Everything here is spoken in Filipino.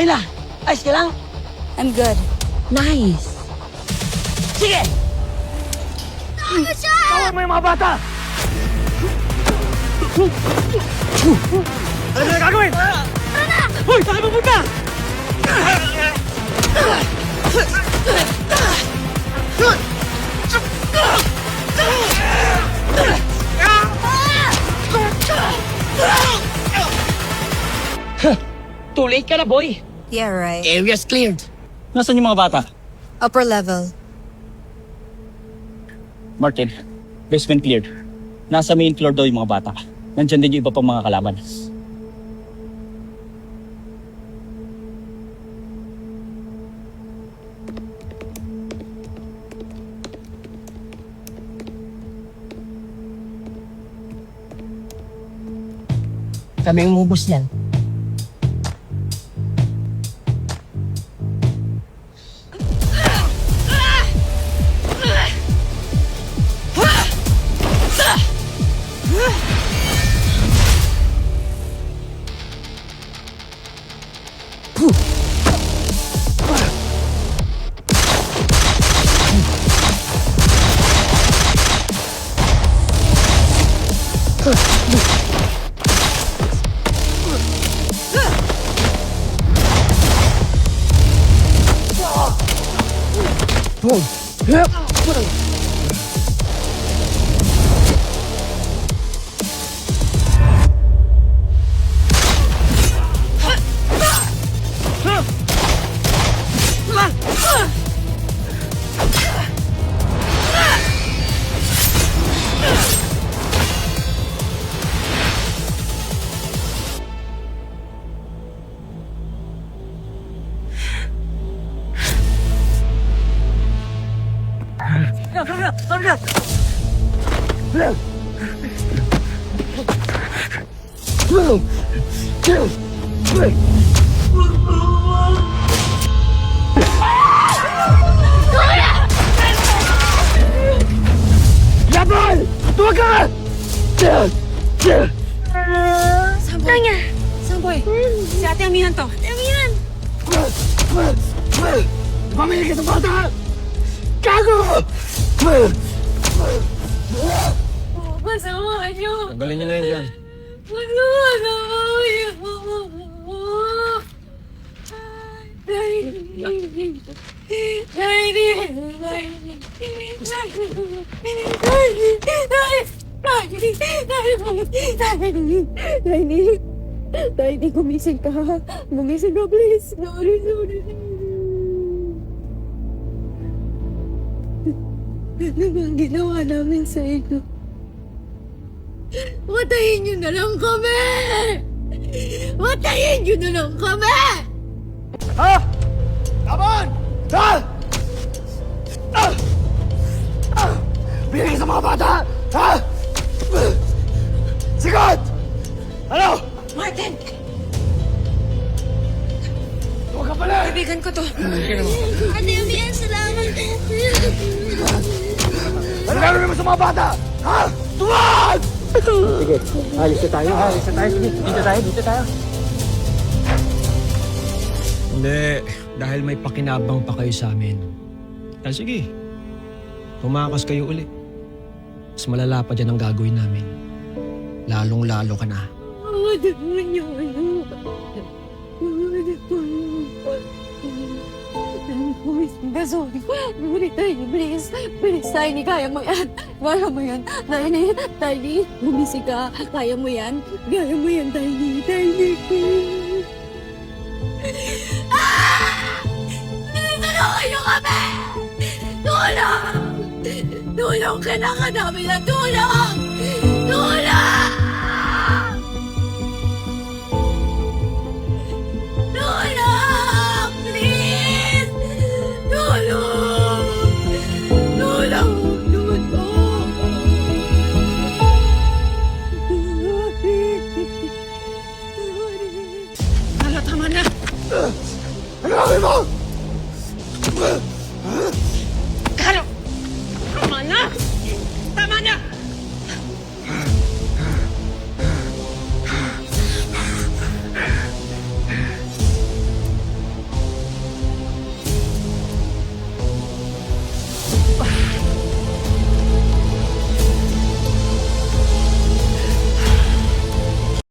Layla, ayos ka lang? I'm good. Nice. Sige! Tawag mo yung mga bata! Ano na gagawin? Tara na! Hoy, saan ka pupunta? Too late ka na, boy. Yeah, right. Area's cleared. Nasaan yung mga bata? Upper level. Martin, basement cleared. Nasa main floor daw yung mga bata. Nandyan din yung iba pang mga kalaban. Kami ang umubos niyan. Labal! Tuwag ka! Tanya! Samboy! Si Ate Amihan to. Amihan! Pamili ka sa bata! Gago! Masama niyo! Tanggalin niyo na yun dyan. Masama niyo! Daddy, gumising ka. Gumising ka, please. Sorry. Ano ang ginawa namin sa inyo? Patayin niyo na lang kami! Patayin niyo na lang kami! Ha? Laban! Ha? Binigay sa mga bata! Ha? Sigot! Ano? Martin! Huwag ka pala! Kaibigan ko to. Ate Amihan, salamat. Ano gagawin mo sa mga bata? Ha? Tuwag! Sige, alis na tayo. Sige, dito tayo. Hindi, dahil may pakinabang pa kayo sa amin. Sige, tumakas kayo ulit. Mas malala pa dyan ang gagawin namin. Lalong-lalo ka na. Bilis, Tiny, kaya mo yan. Kaya mo yan. Tiny, gumising ka. Kaya mo yan. Kaya mo yan, Tiny. Tulungan niyo kami! Tulong! Kailangan namin ng tulong! Tulong! Please! Tulong! Ano gagawin mo?